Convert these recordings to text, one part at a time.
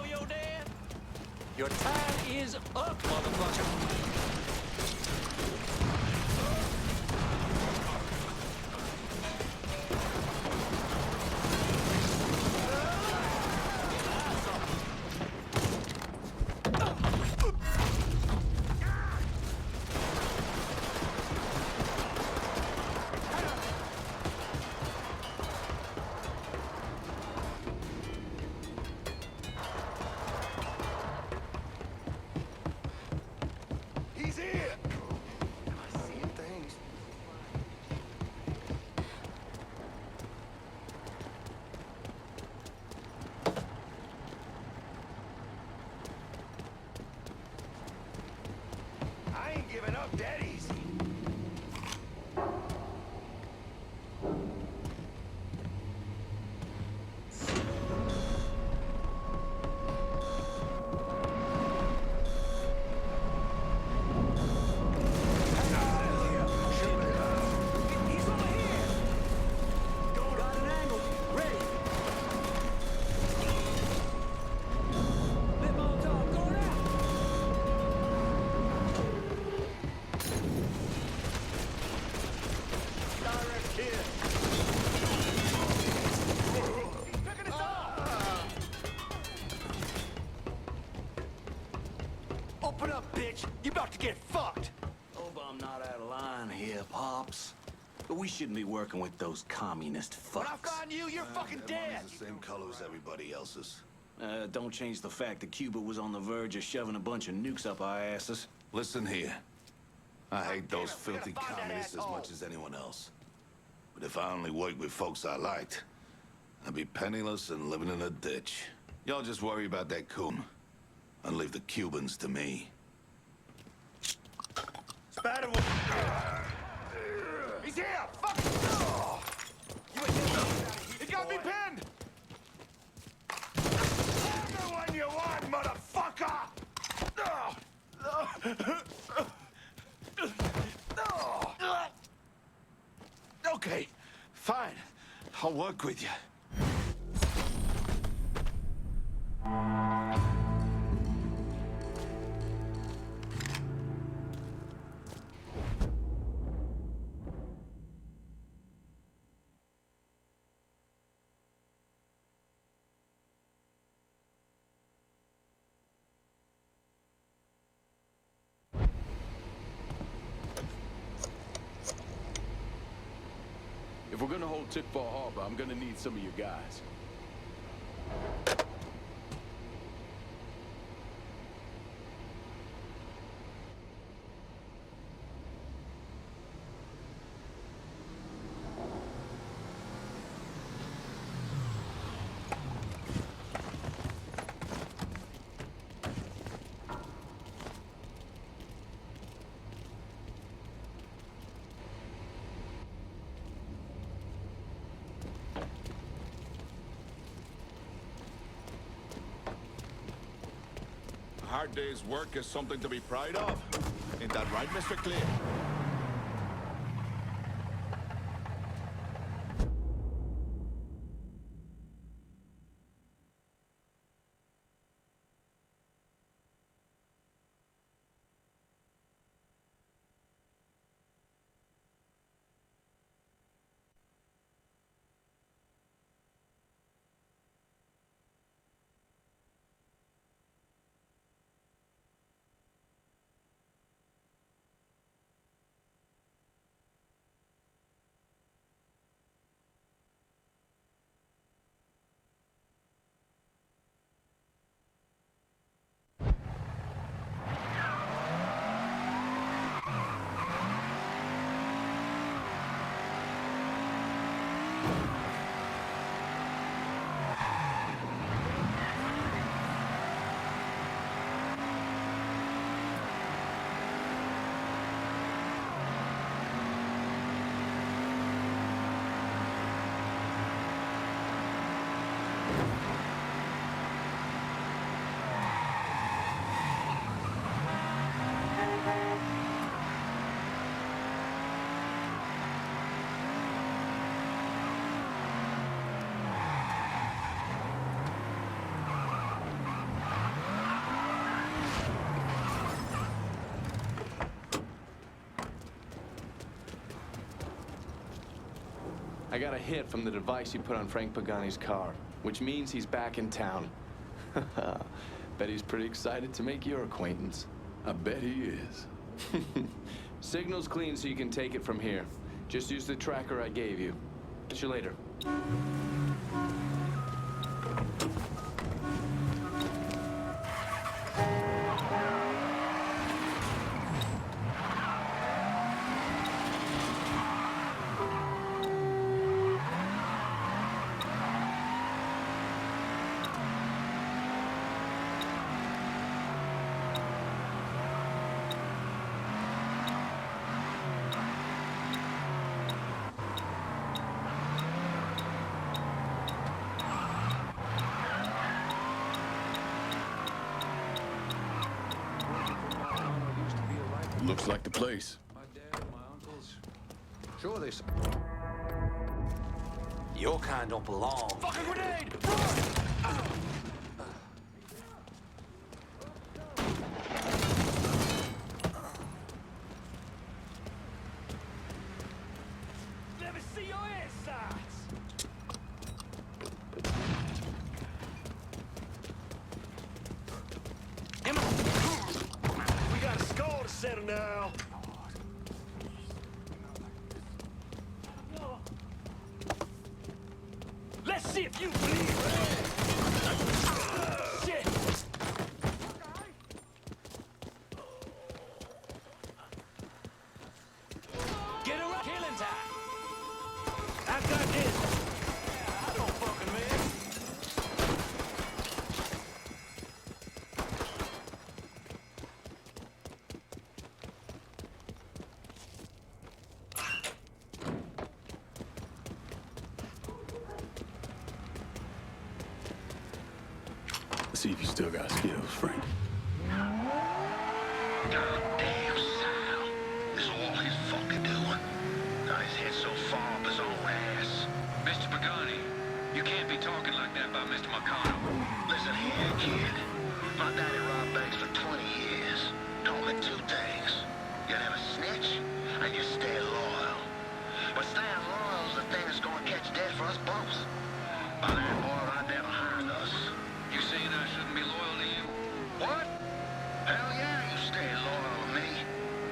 know your dad? Your time is up, motherfucker. He's here! Am I seeing things? I ain't giving up that easy. Open up, bitch! You about to get fucked! Hope I'm not out of line here, Pops. But we shouldn't be working with those communist When I fucks. find you, you're fucking dead! The same color as everybody else's. Don't change the fact that Cuba was on the verge of shoving a bunch of nukes up our asses. Listen here. I hate those Damn it, we gotta filthy find that communists as asshole. much as anyone else. But if I only worked with folks I liked, I'd be penniless and living in a ditch. Y'all just worry about that coon and leave the Cubans to me. Spatter will... He's here! Fuck! You ain't getting out of here, he got me pinned! I'm the one you want, motherfucker! Okay, fine. I'll work with you. If we're gonna hold Tickfall Harbor, I'm gonna need some of your guys. A hard day's work is something to be proud of. Ain't that right, Mr. Clay? I got a hit from the device you put on Frank Pagani's car, which means he's back in town. Bet he's pretty excited to make your acquaintance. I bet he is. Signal's clean so you can take it from here. Just use the tracker I gave you. Catch you later. Looks like the place. My dad and my uncles. Sure, they. Your kind don't belong. Fucking grenade! Let me see your insides. We got a score to settle now. Let's see if you bleed. Shit. Get her up. Killing time. I got this. I don't fucking miss. See if you still got skills, Frank. Goddamn Sal. This is all his fucking doing. Got his head so far up his own ass. Mr. Pagani, you can't be talking like that about Mr. Marcano. Listen here, kid. My daddy robbed banks for 20 years. Told me two things. You never snitch, and you stay loyal. But staying loyal is the thing that's gonna catch death for us both. By that boy right there behind us. You saying I shouldn't be loyal to you? What? Hell yeah, you stay loyal to me.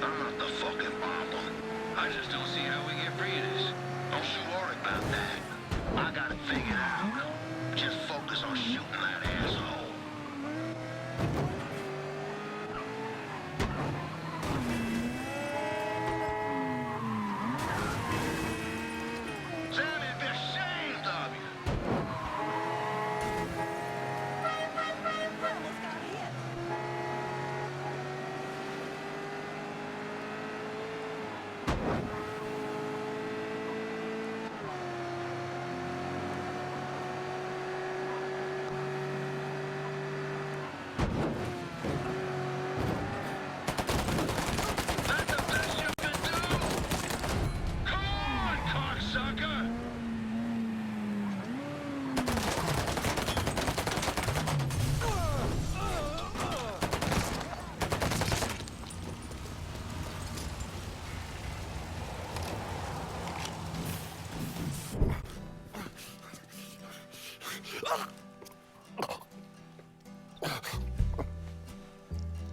I'm not the fucking problem. I just don't see how we get free of this. Don't you worry about that. I got it figured out. Just focus on shooting that asshole. Sammy, be ashamed of you. That's the best you can do. Come on, cocksucker.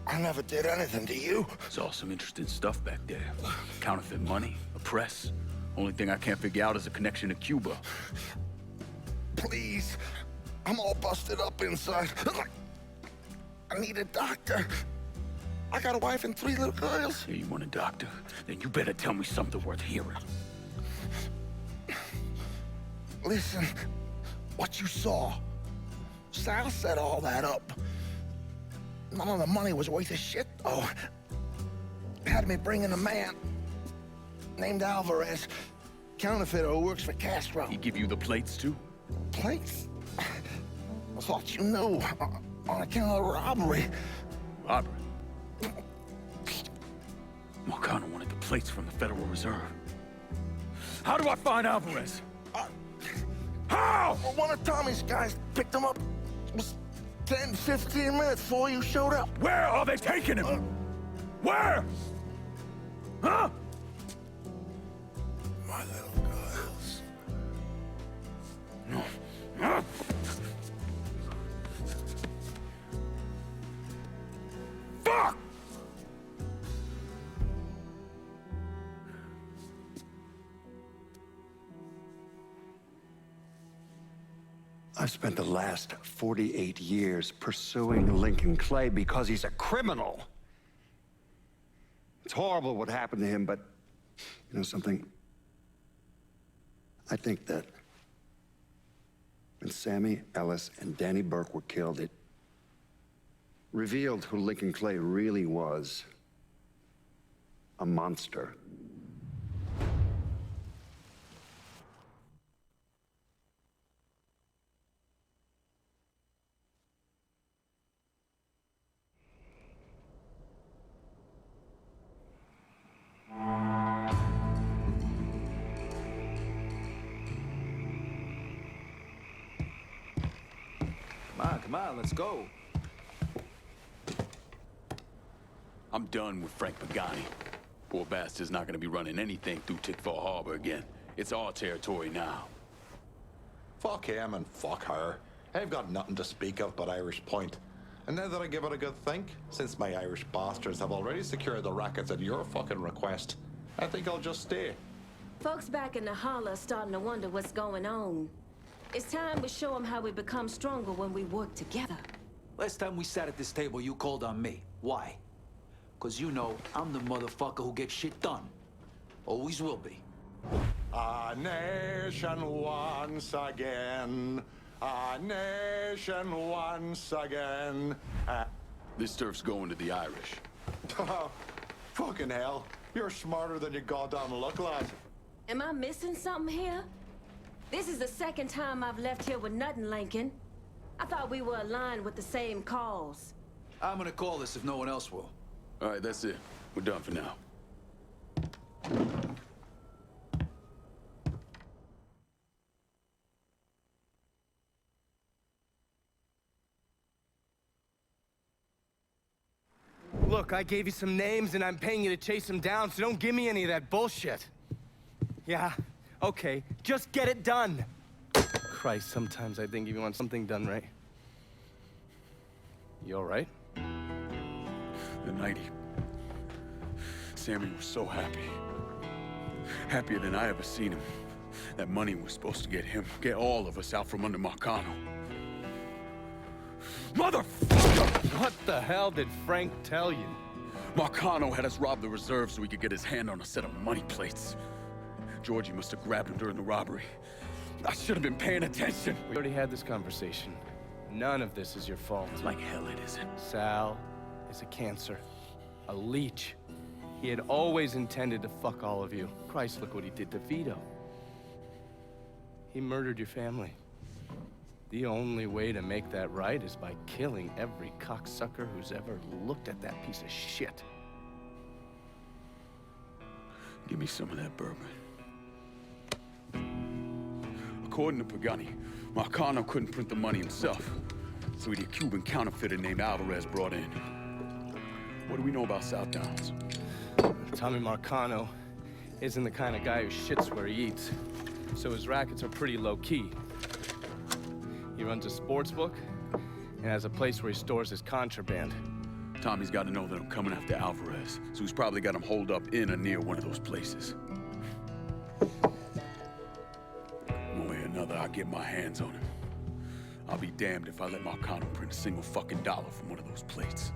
I never did anything to you. Saw some interesting stuff back there. Counterfeit money, a press. Only thing I can't figure out is a connection to Cuba. Please. I'm all busted up inside. I need a doctor. I got a wife and 3 little girls. Yeah, you want a doctor? Then you better tell me something worth hearing. Listen, what you saw. Sal set all that up. None of the money was worth a shit, though. Had me bring in a man named Alvarez, counterfeiter who works for Castro. He give you the plates, too? Plates? I thought you knew. On account of robbery. Robbery? Marcano wanted the plates from the Federal Reserve. How do I find Alvarez? How? Well, one of Tommy's guys picked him up. It was 10, 15 minutes before you showed up. Where are they taking him? Where? Huh? My little girls. I've spent the last 48 years pursuing Lincoln Clay because he's a criminal. It's horrible what happened to him, but you know something? I think that when Sammy Ellis and Danny Burke were killed, it revealed who Lincoln Clay really was. A monster. Come on, let's go. I'm done with Frank Pagani. Poor bastard's not gonna be running anything through Tickfall Harbor again. It's our territory now. Fuck him and fuck her. I've got nothing to speak of but Irish Point. And now that I give it a good think, since my Irish bastards have already secured the Rackets at your fucking request, I think I'll just stay. Folks back in the holler are starting to wonder what's going on. It's time we show them how we become stronger when we work together. Last time we sat at this table, you called on me. Why? Because you know I'm the motherfucker who gets shit done. Always will be. A nation once again. A nation once again. This turf's going to the Irish. Fucking hell. You're smarter than you goddamn look, lad. Am I missing something here? This is the second time I've left here with nothing, Lincoln. I thought we were aligned with the same cause. I'm gonna call this if no one else will. All right, that's it. We're done for now. Look, I gave you some names and I'm paying you to chase them down, so don't give me any of that bullshit. Yeah, okay, just get it done. Christ, sometimes I think if you want something done right. You all right? The night Sammy was so happy. Happier than I ever seen him. That money was supposed to get him, get all of us out from under Marcano. Motherfucker! What the hell did Frank tell you? Marcano had us rob the reserve so he could get his hand on a set of money plates. Georgie must have grabbed him during the robbery. I should have been paying attention. We already had this conversation. None of this is your fault. Like hell it isn't. Sal is a cancer. A leech. He had always intended to fuck all of you. Christ, look what he did to Vito. He murdered your family. The only way to make that right is by killing every cocksucker who's ever looked at that piece of shit. Give me some of that bourbon. According to Pagani, Marcano couldn't print the money himself, so he had a Cuban counterfeiter named Alvarez brought in. What do we know about South Downs? Tommy Marcano isn't the kind of guy who shits where he eats, so his rackets are pretty low-key. He runs a sports book and has a place where he stores his contraband. Tommy's got to know that I'm coming after Alvarez, so he's probably got him holed up in or near one of those places. One way or another, I'll get my hands on him. I'll be damned if I let Marcano print a single fucking dollar from one of those plates.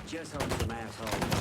Just hold some asshole.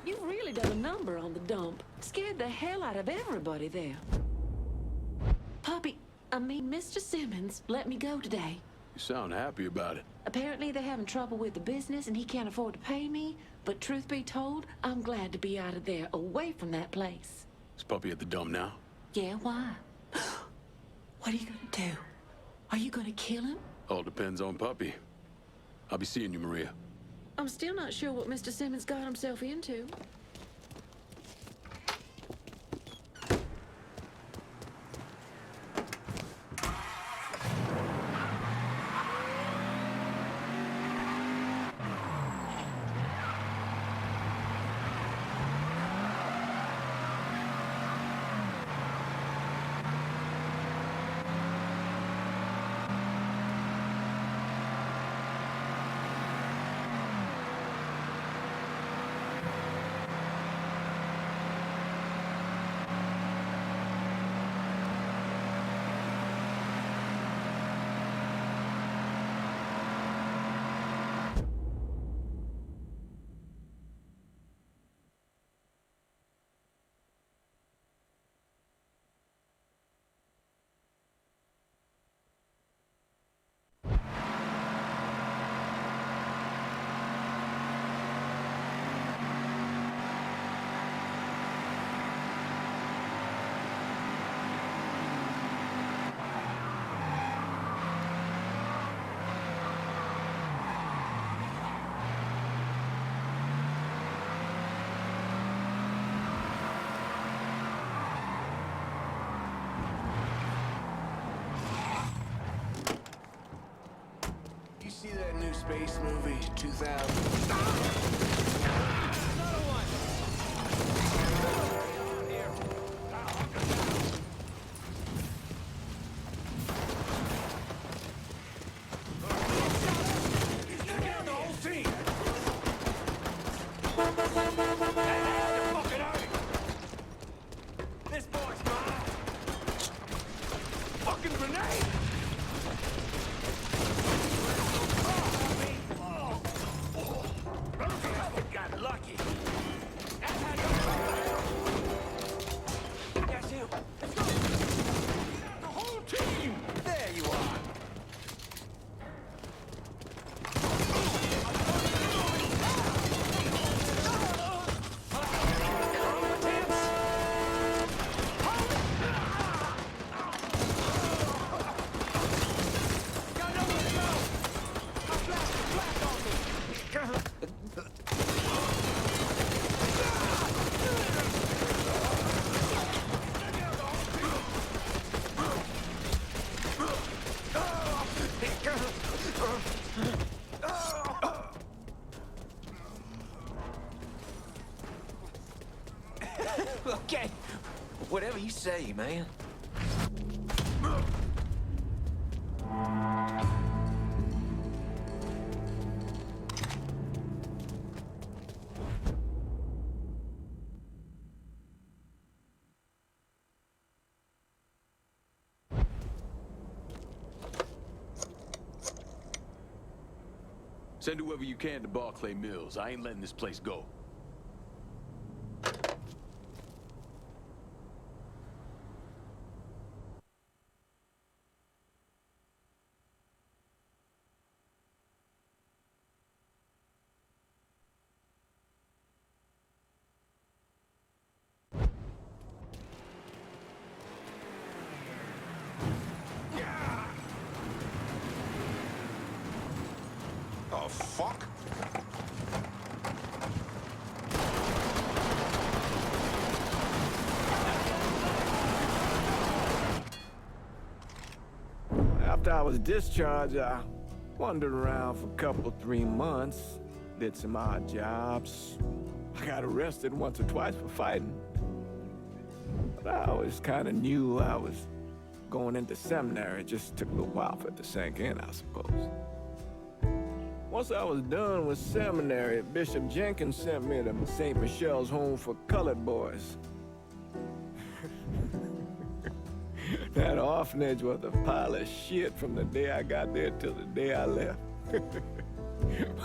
You've really done a number on the dump. Scared the hell out of everybody there. Mr. Simmons let me go today. You sound happy about it. Apparently they're having trouble with the business and he can't afford to pay me. But truth be told, I'm glad to be out of there, away from that place. Is Puppy at the dump now? Yeah, why? What are you gonna do? Are you gonna kill him? All depends on Puppy. I'll be seeing you, Maria. I'm still not sure what Mr. Simmons got himself into. See that new space movie, 2000? say, man? Send whoever you can to Barclay Mills. I ain't letting this place go. Oh, fuck! After I was discharged, I wandered around for a couple, 3 months, did some odd jobs. I got arrested once or twice for fighting. But I always kind of knew I was going into seminary. It just took a little while for it to sink in, I suppose. Once I was done with seminary, Bishop Jenkins sent me to St. Michelle's Home for Colored Boys. That orphanage was a pile of shit from the day I got there till the day I left.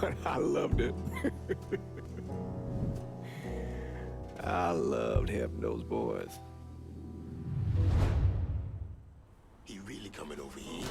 But I loved it. I loved helping those boys. He really coming over here?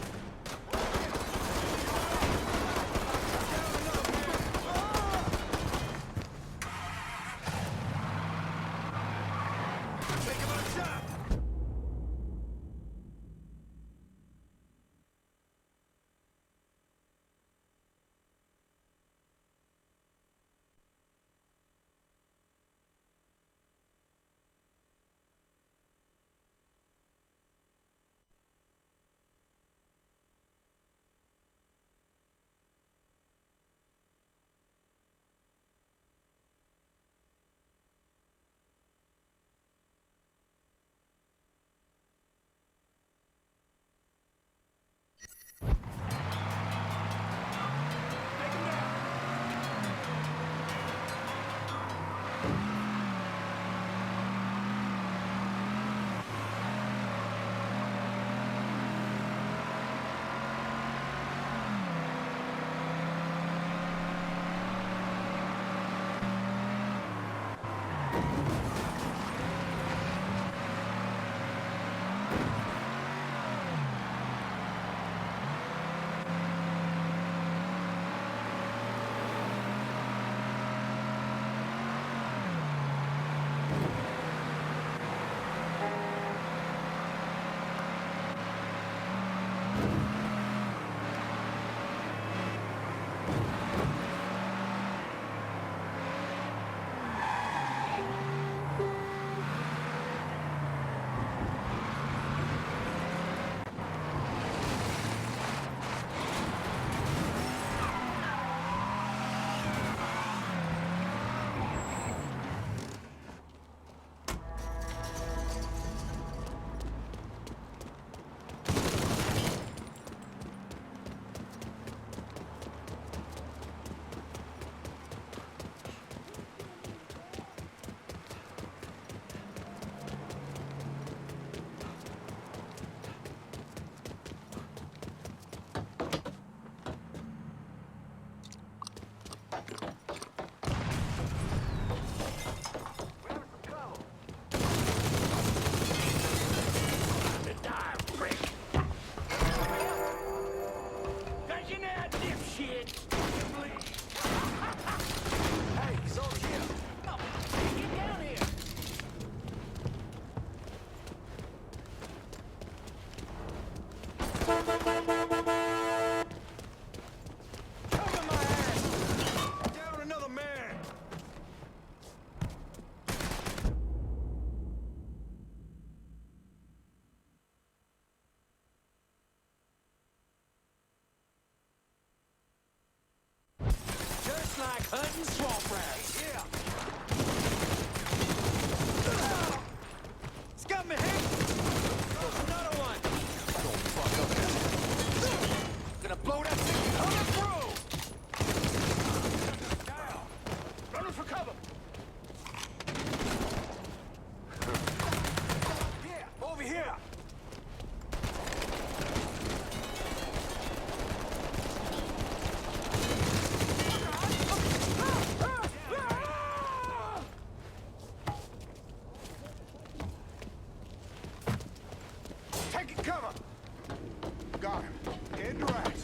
Got him. Get right.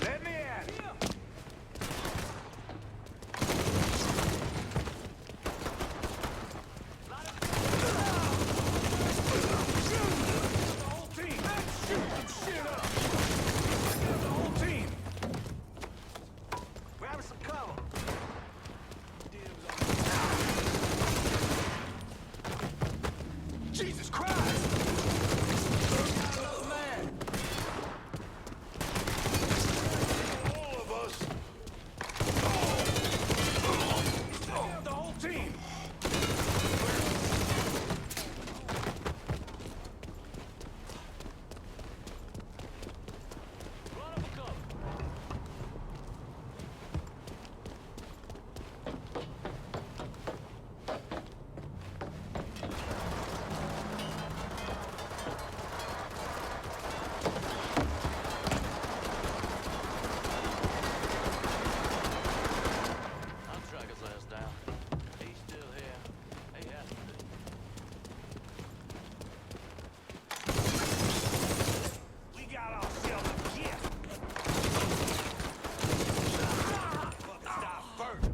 Let me at him. Jesus Christ! Man! All of us. The whole team! Run up a cover. I'm track his ass down. He's still here. He has to be. We got ourselves a gift. Fucking stop first.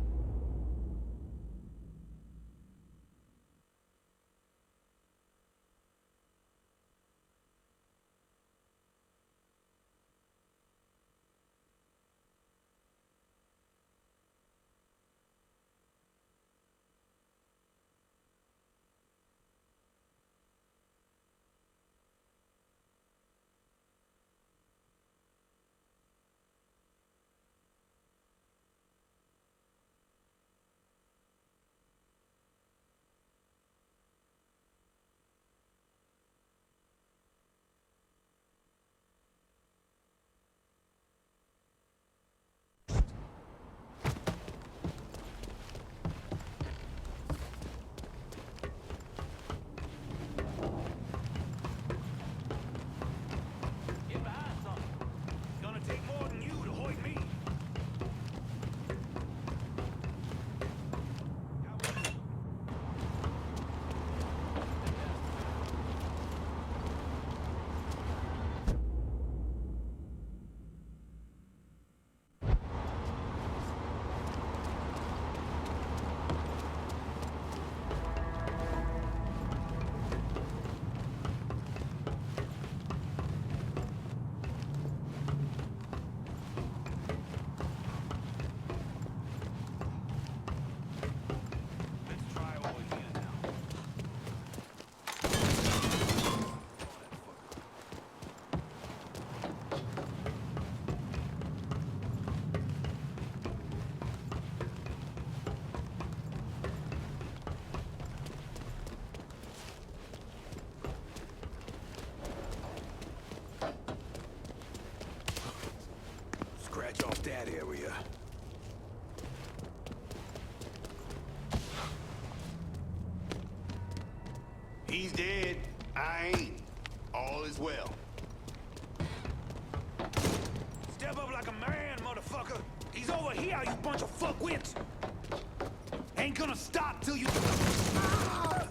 Get behind something. It's gonna take more than you to hoist me. Let's try over here now. Scratch off that area. He's dead. I ain't. All is well. Step up like a man, motherfucker. He's over here, you bunch of fuckwits. Ain't gonna stop till you... Ah!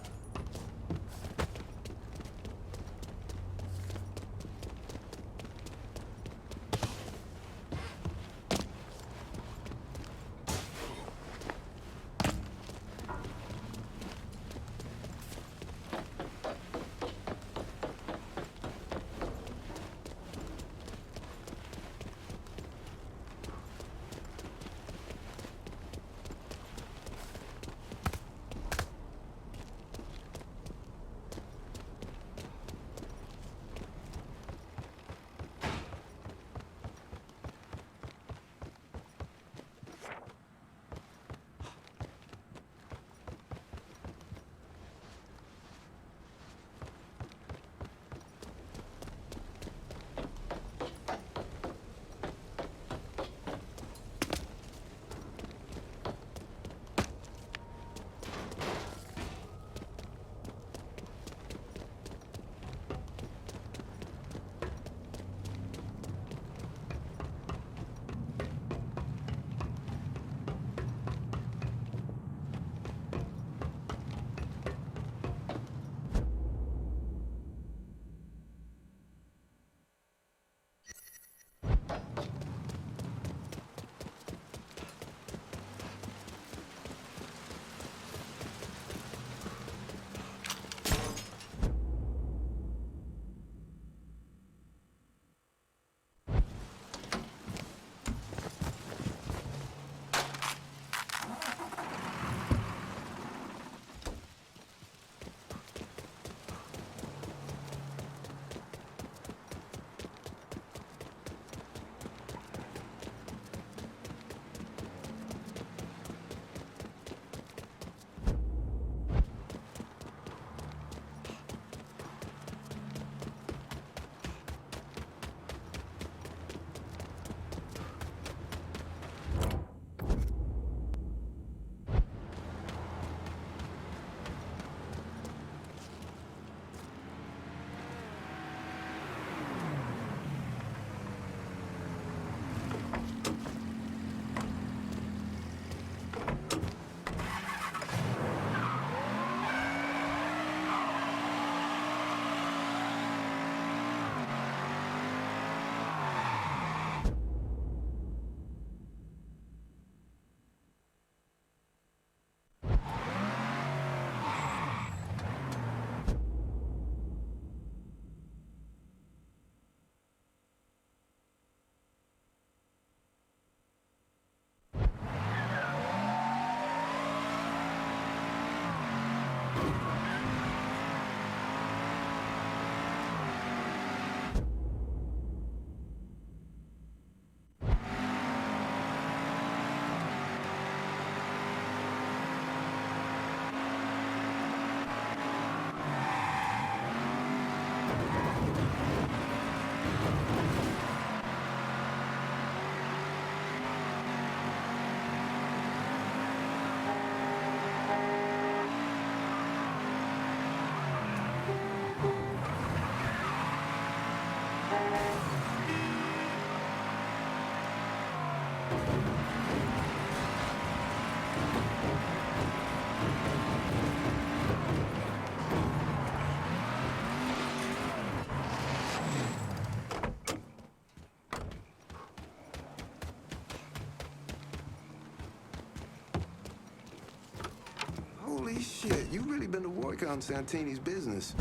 Shit, you really been to work on Santini's business.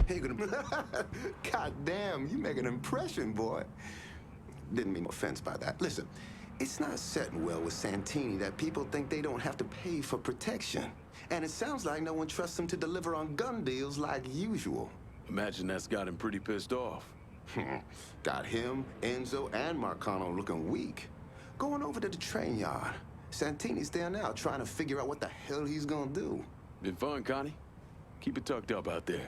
Hey, gonna... God damn, you make an impression, boy. Didn't mean no offense by that. Listen, it's not setting well with Santini that people think they don't have to pay for protection. And it sounds like no one trusts him to deliver on gun deals like usual. Imagine that's got him pretty pissed off. Got him, Enzo, and Marcano looking weak. Going over to the train yard. Santini's there now trying to figure out what the hell he's gonna do. Been fun, Connie? Keep it tucked up out there.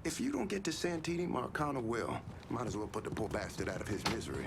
If you don't get to Santini, Marcano will. Might as well put the poor bastard out of his misery.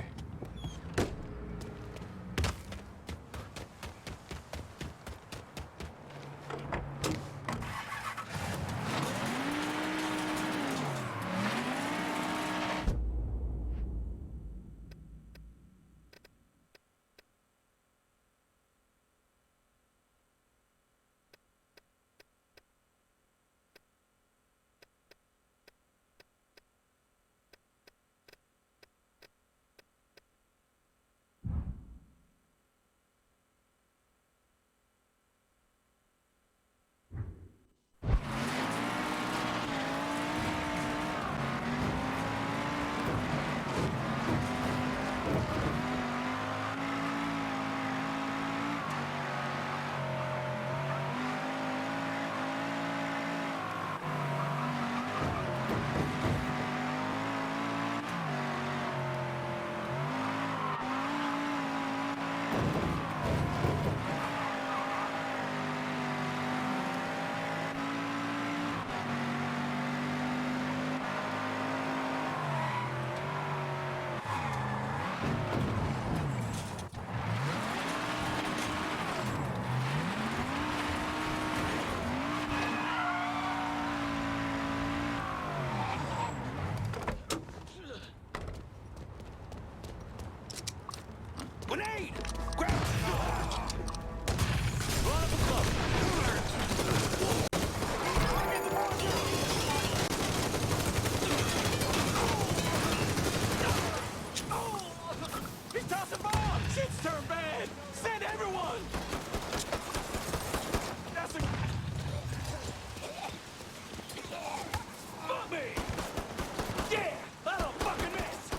Grenade! Grab it! He's tossing bombs! Shit's turned bad! Send everyone! That's a... Fuck me! Yeah! I don't fucking miss!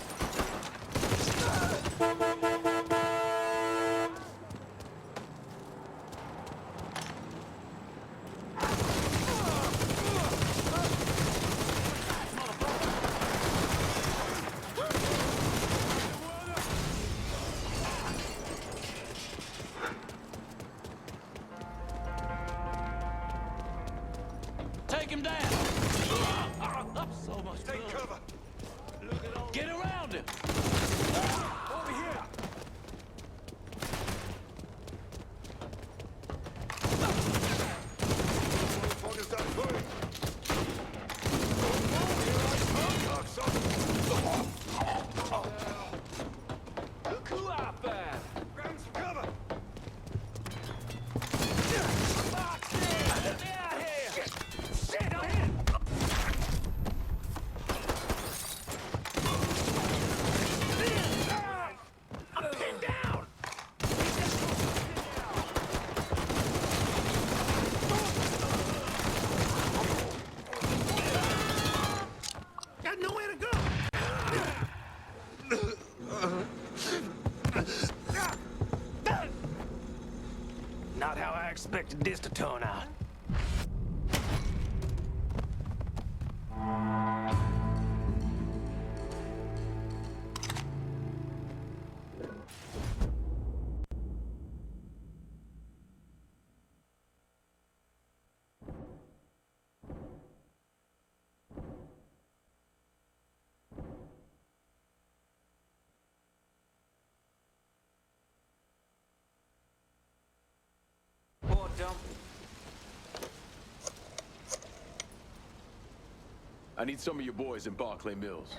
Take him down! Up so much. Take cover. Get around him. Over here. Motherfuckers done good. Look who I found. Grab some cover. Get me out here. Shit, I'm in. I'm pinned down. Got nowhere to go. Not how I expected this to turn out. Poor dump. I need some of your boys in Barclay Mills.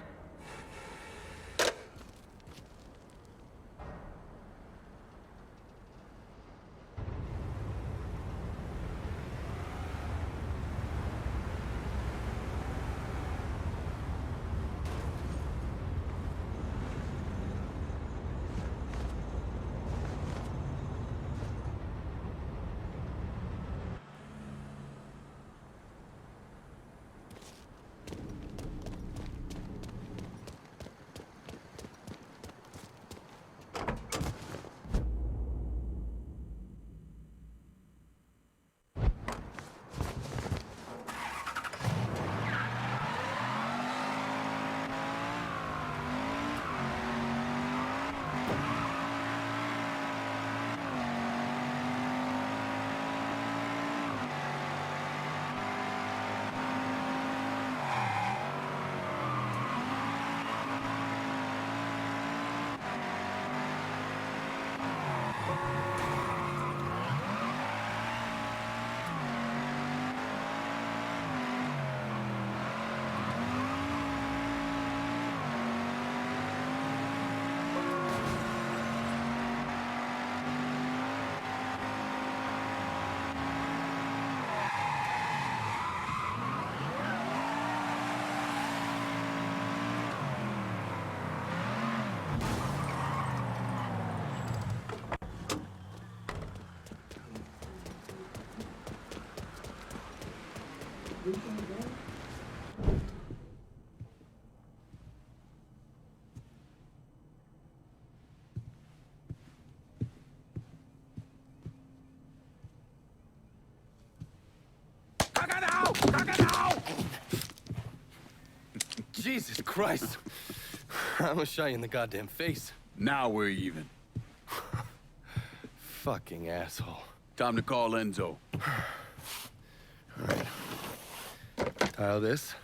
Christ. I almost shot you in the goddamn face. Now we're even. Fucking asshole. Time to call Enzo. All right. Tile this.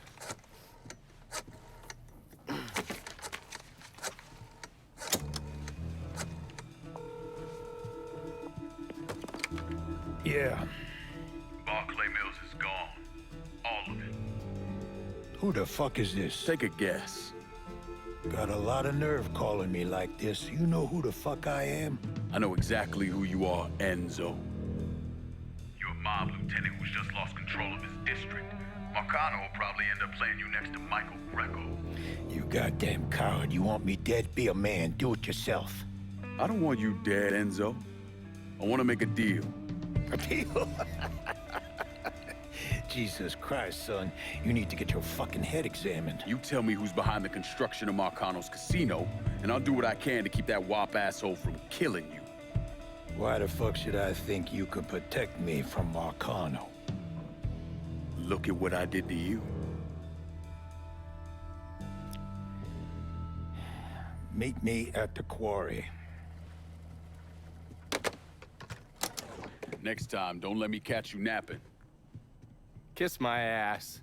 Yeah. Barclay Mills is gone. All of it. Who the fuck is this? Take a guess. Got a lot of nerve calling me like this. You know who the fuck I am? I know exactly who you are, Enzo. You're a mob lieutenant who's just lost control of his district. Marcano will probably end up playing you next to Michael Greco. You goddamn coward. You want me dead? Be a man. Do it yourself. I don't want you dead, Enzo. I want to make a deal. A deal? Jesus Christ, son. You need to get your fucking head examined. You tell me who's behind the construction of Marcano's casino, and I'll do what I can to keep that wop asshole from killing you. Why the fuck should I think you could protect me from Marcano? Look at what I did to you. Meet me at the quarry. Next time, don't let me catch you napping. Kiss my ass.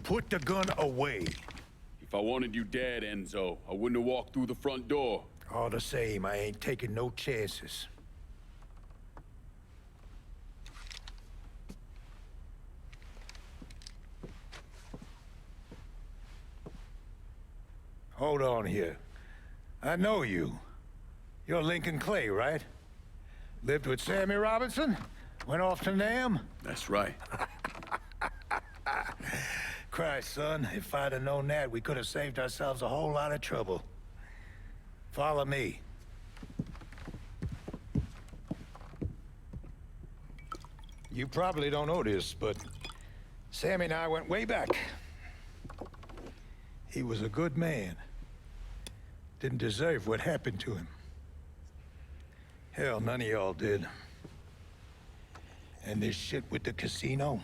Put the gun away. If I wanted you dead, Enzo, I wouldn't have walked through the front door. All the same, I ain't taking no chances. Hold on here. I know you. You're Lincoln Clay, right? Lived with Sammy Robinson? Went off to Nam? That's right. Christ, son, if I'd have known that, we could have saved ourselves a whole lot of trouble. Follow me. You probably don't know this, but Sammy and I went way back. He was a good man. Didn't deserve what happened to him. Hell, none of y'all did. And this shit with the casino,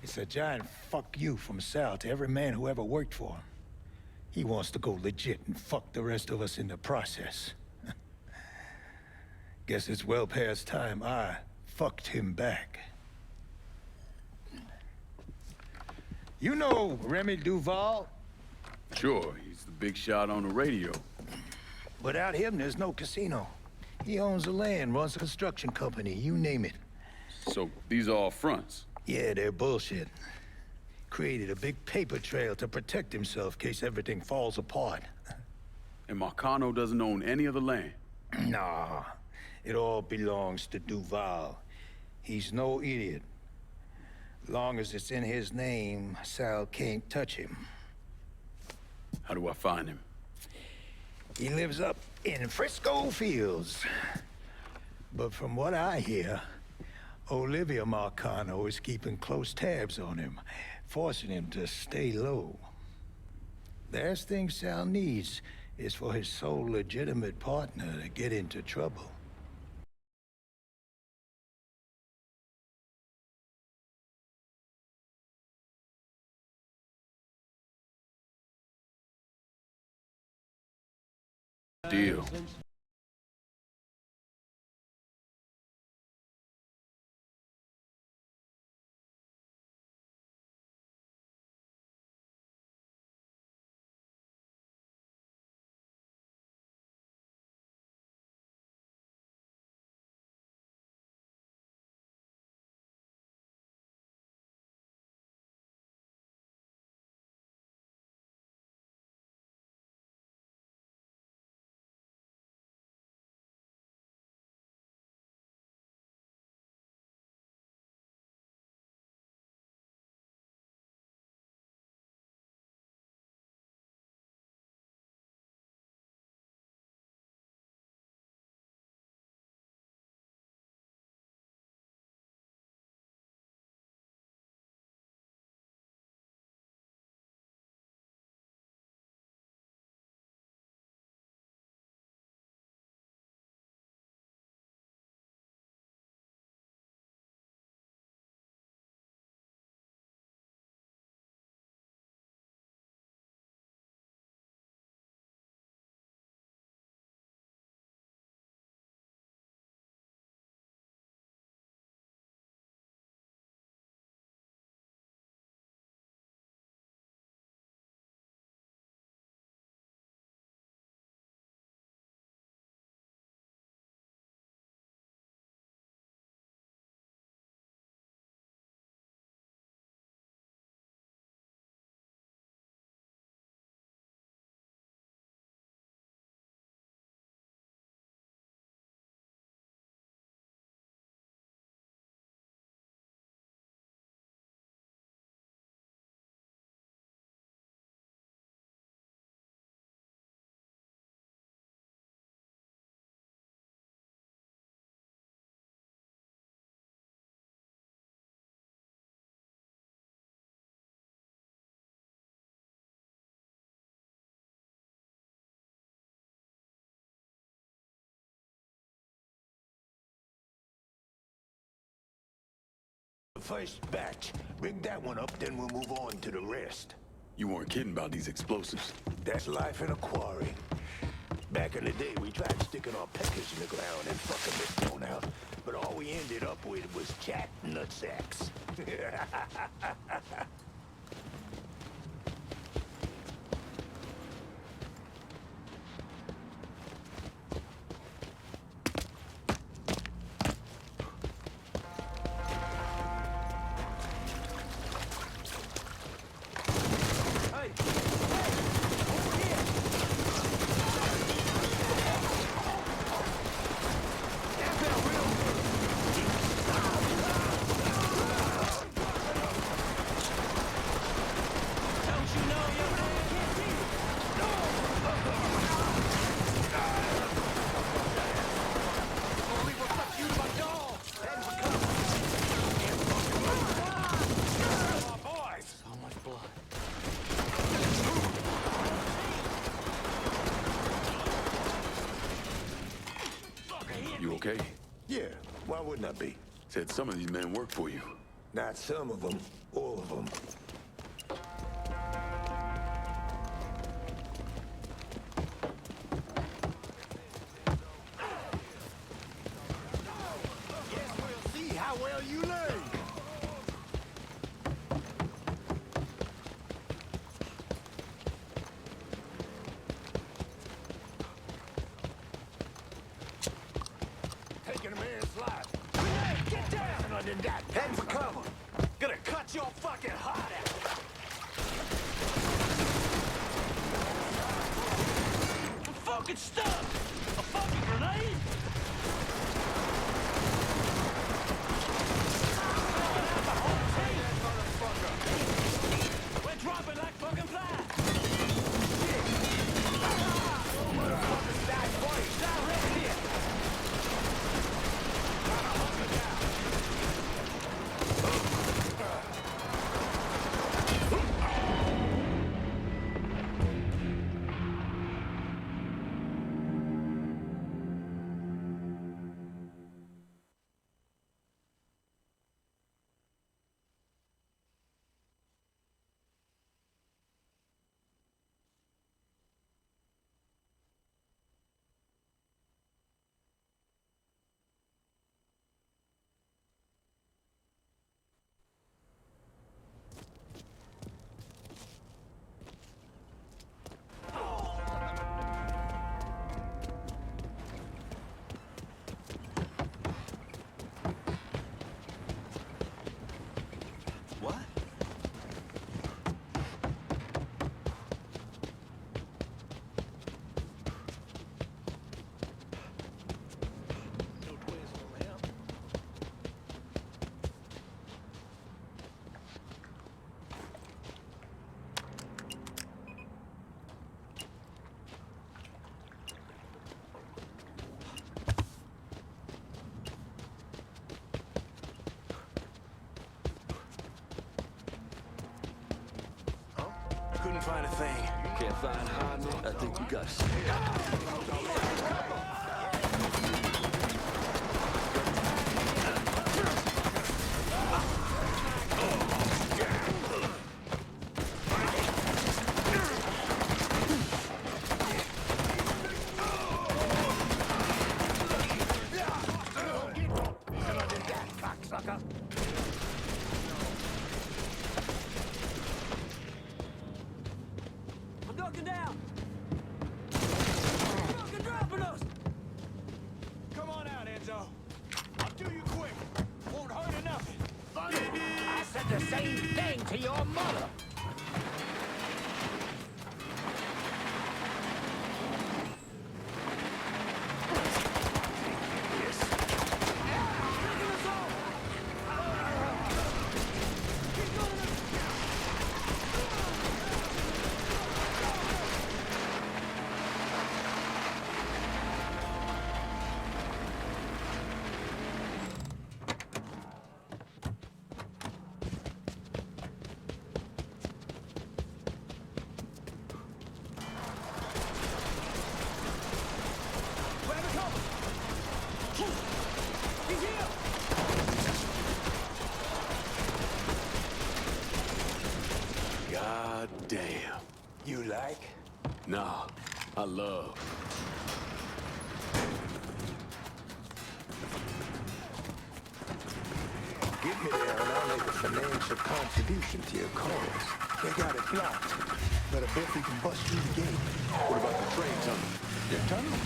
it's a giant fuck you from Sal to every man who ever worked for him. He wants to go legit and fuck the rest of us in the process. Guess it's well past time I fucked him back. You know Remy Duval? Sure, he's the big shot on the radio. Without him, there's no casino. He owns the land, runs a construction company, you name it. So, these are all fronts? Yeah, they're bullshit. Created a big paper trail to protect himself in case everything falls apart. And Marcano doesn't own any of the land? Nah, it all belongs to Duval. He's no idiot. Long as it's in his name, Sal can't touch him. How do I find him? He lives up in Frisco Fields. But from what I hear, Olivia Marcano is keeping close tabs on him, forcing him to stay low. The last thing Sal needs is for his sole legitimate partner to get into trouble. Deal. The first batch. Rig that one up, then we'll move on to the rest. You weren't kidding about these explosives. That's life in a quarry. Back in the day, we tried sticking our peckers in the ground and fucking this stone out. But all we ended up with was jack nutsacks. You okay? Yeah, why wouldn't I be? Said some of these men work for you. Not some of them, all of them. Guess we'll see you learn. Taking a man's life. Grenade, get down! Under that. Head for cover. Gonna cut your fucking heart out. I'm fucking stuck! A fucking grenade? We're dropping like fucking flies! Motherfuckers died for you! Stop right here! Couldn't find a thing. Can't find hardly. I think we got I'm ducking down! Fucking dropping us! Come on out, Enzo. I'll do you quick. Won't hurt enough. I said the same thing to your mother. God damn. You like? Nah, I love. Get me there and I'll make a financial contribution to your cause. They got it blocked, but I bet we can bust through the gate. What about the train tunnel? Your tunnel?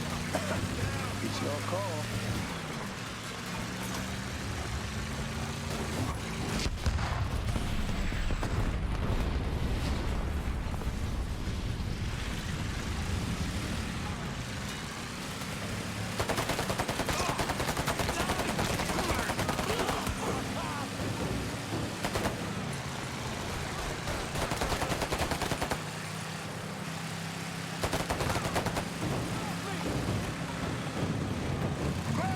It's your call. Grab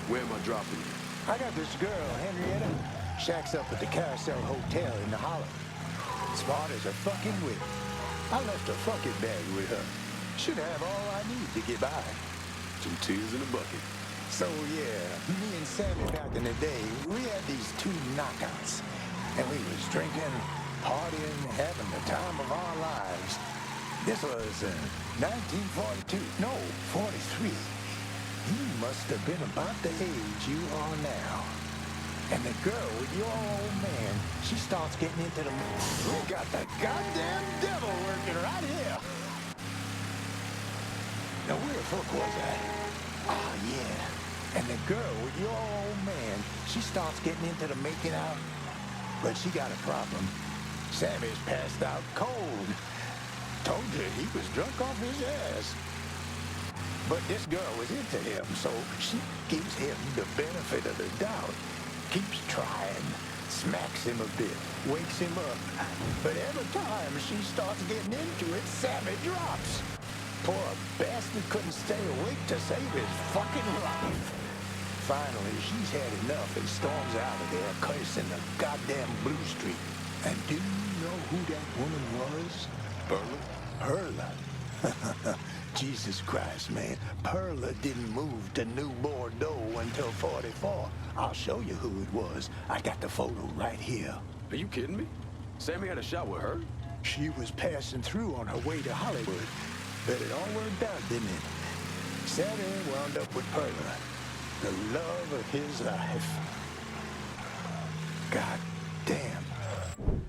Where am I dropping you? I got this girl, Henrietta. Shacks up at the Carousel Hotel in the Hollow. Smart as a fucking whip. I left a fucking bag with her. Should have all I need to get by. 2 tears in a bucket. So yeah, me and Sammy back in the day, we had these 2 knockouts. And we was drinking, partying, having the time of our lives. This was 1942, no, 43. You must have been about the age you are now. And the girl with your old man, she starts getting into the... We got the goddamn devil working right here. Now, where the fuck was I? Ah, yeah. And the girl with your old man, she starts getting into the making out. But she got a problem. Sammy's passed out cold. Told you he was drunk off his ass. But this girl was into him, so she gives him the benefit of the doubt. Keeps trying, smacks him a bit, wakes him up. But every time she starts getting into it, Sammy drops. Poor bastard couldn't stay awake to save his fucking life. Finally, she's had enough and storms out of there, cursing the goddamn Blue Street. And do you know who that woman was? Perla. Jesus Christ, man. Perla didn't move to New Bordeaux until 44. I'll show you who it was. I got the photo right here. Are you kidding me? Sammy had a shot with her? She was passing through on her way to Hollywood. But it all worked out, didn't it? Sammy wound up with Perla, the love of his life. God damn.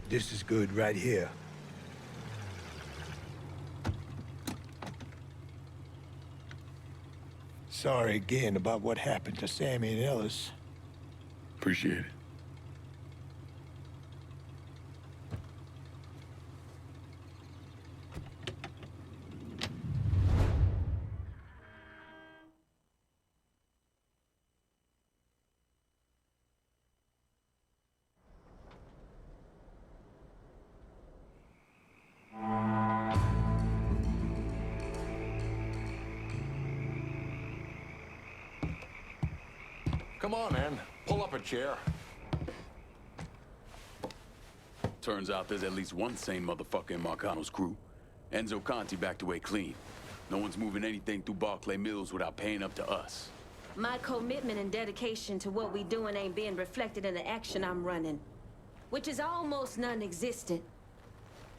This is good right here. Sorry again about what happened to Sammy and Ellis. Appreciate it. Come on, man. Pull up a chair. Turns out there's at least one sane motherfucker in Marcano's crew. Enzo Conti backed away clean. No one's moving anything through Barclay Mills without paying up to us. My commitment and dedication to what we doing ain't being reflected in the action I'm running, which is almost non-existent.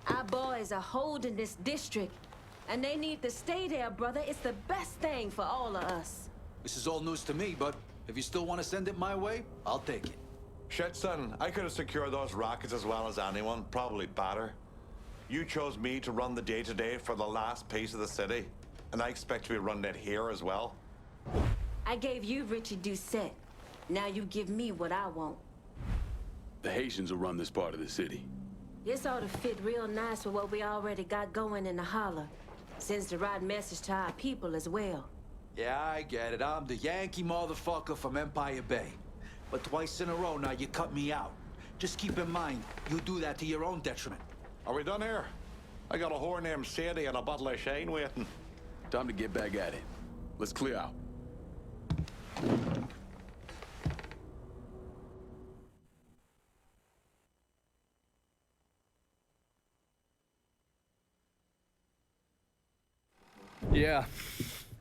Our boys are holding this district, and they need to stay there, brother. It's the best thing for all of us. This is all news to me, but if you still want to send it my way, I'll take it. Shit, son, I could have secured those Rackets as well as anyone, probably better. You chose me to run the day-to-day for the last piece of the city, and I expect to be running it here as well. I gave you Richie Doucette. Now you give me what I want. The Haitians will run this part of the city. This ought to fit real nice with what we already got going in the holler. Sends the right message to our people as well. Yeah, I get it. I'm the Yankee motherfucker from Empire Bay. But twice in a row now you cut me out. Just keep in mind, you do that to your own detriment. Are we done here? I got a whore named Sadie and a bottle of Shane waiting. Time to get back at it. Let's clear out.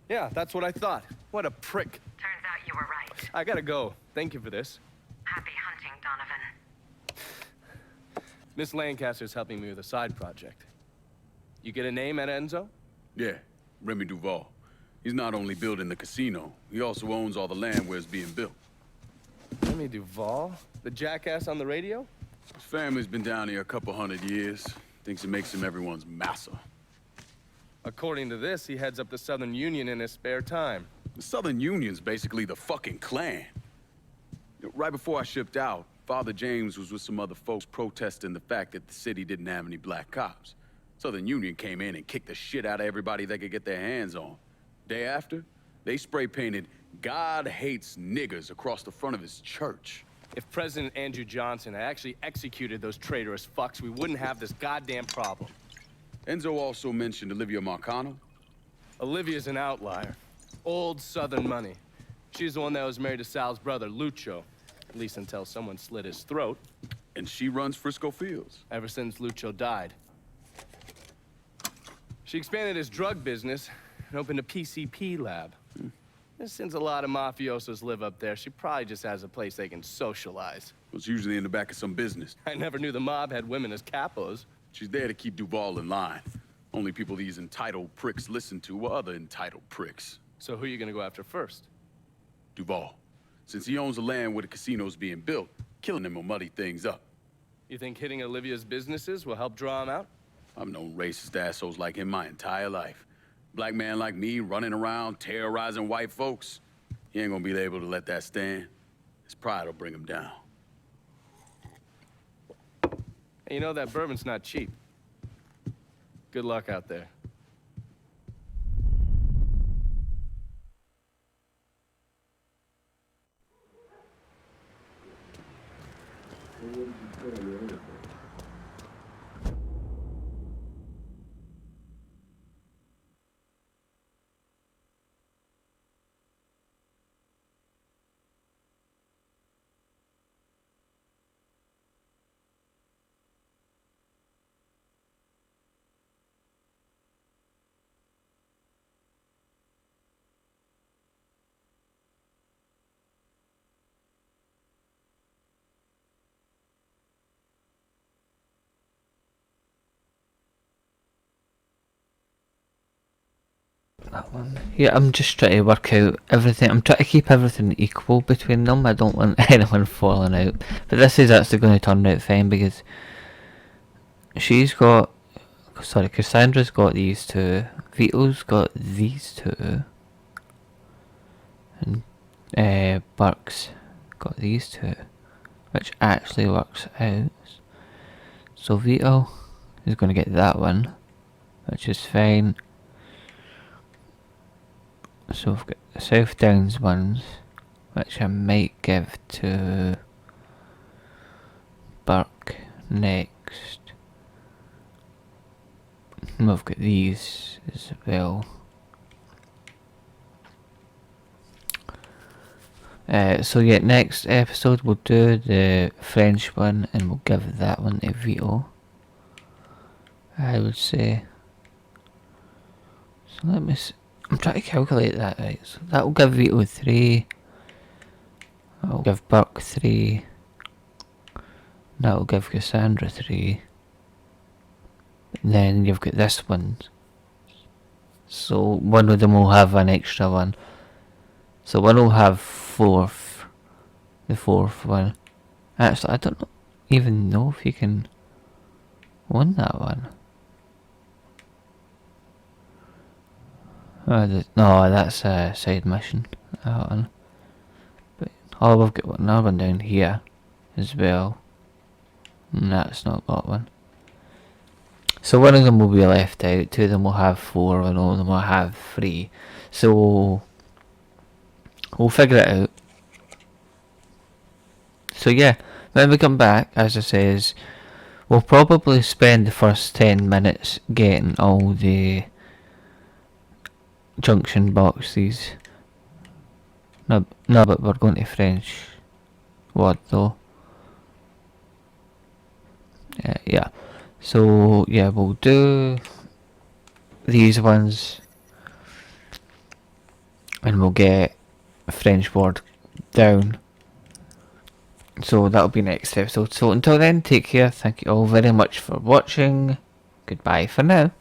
Yeah, that's what I thought. What a prick. Turns out you were right. I gotta go. Thank you for this. Happy hunting, Donovan. Miss Lancaster's helping me with a side project. You get a name at Enzo? Yeah, Remy Duval. He's not only building the casino, he also owns all the land where it's being built. Remy Duval? The jackass on the radio? His family's been down here a couple 100 years. Thinks it makes him everyone's massa. According to this, he heads up the Southern Union in his spare time. The Southern Union's basically the fucking Klan. Right before I shipped out, Father James was with some other folks protesting the fact that the city didn't have any black cops. Southern Union came in and kicked the shit out of everybody they could get their hands on. Day after, they spray-painted "God hates niggers" across the front of his church. If President Andrew Johnson had actually executed those traitorous fucks, we wouldn't have this goddamn problem. Enzo also mentioned Olivia Marcano. Olivia's an outlier. Old Southern money. She's the one that was married to Sal's brother, Lucho. At least until someone slit his throat. And she runs Frisco Fields. Ever since Lucho died. She expanded his drug business and opened a PCP lab. And since a lot of mafiosos live up there, she probably just has a place they can socialize. It's usually in the back of some business. I never knew the mob had women as capos. She's there to keep Duval in line. Only people these entitled pricks listen to are other entitled pricks. So who are you gonna go after first? Duval. Since he owns the land where the casino's being built, killing him will muddy things up. You think hitting Olivia's businesses will help draw him out? I've known racist assholes like him my entire life. Black man like me running around terrorizing white folks. He ain't gonna be able to let that stand. His pride will bring him down. Hey, you know that bourbon's not cheap. Good luck out there. That one. Yeah, I'm just trying to work out everything. I'm trying to keep everything equal between them. I don't want anyone falling out. But this is actually going to turn out fine because she's got... Sorry, Cassandra's got these two. Vito's got these two. And Burke's got these two. Which actually works out. So Vito is going to get that one. Which is fine. So we've got the South Downs ones, which I might give to Burke next. And we've got these as well. So yeah, next episode we'll do the French one and we'll give that one to Vito, I would say. So let me see. I'm trying to calculate that, right? So that will give Vito 3. That will give Burke 3. That will give Cassandra 3. And then you've got this one. So one of them will have an extra one. So one will have fourth. The fourth one. Actually, I don't even know if you can win that one. No, that's a side mission. That one. But we've got another one down here as well. And that's not got one. So one of them will be left out. Two of them will have 4. And all of them will have 3. So we'll figure it out. So yeah, when we come back, as I says, we'll probably spend the first 10 minutes getting all the junction boxes. No, but we're going to French Ward though. Yeah. So yeah, we'll do these ones, and we'll get French Ward down. So that'll be next episode. So until then, take care. Thank you all very much for watching. Goodbye for now.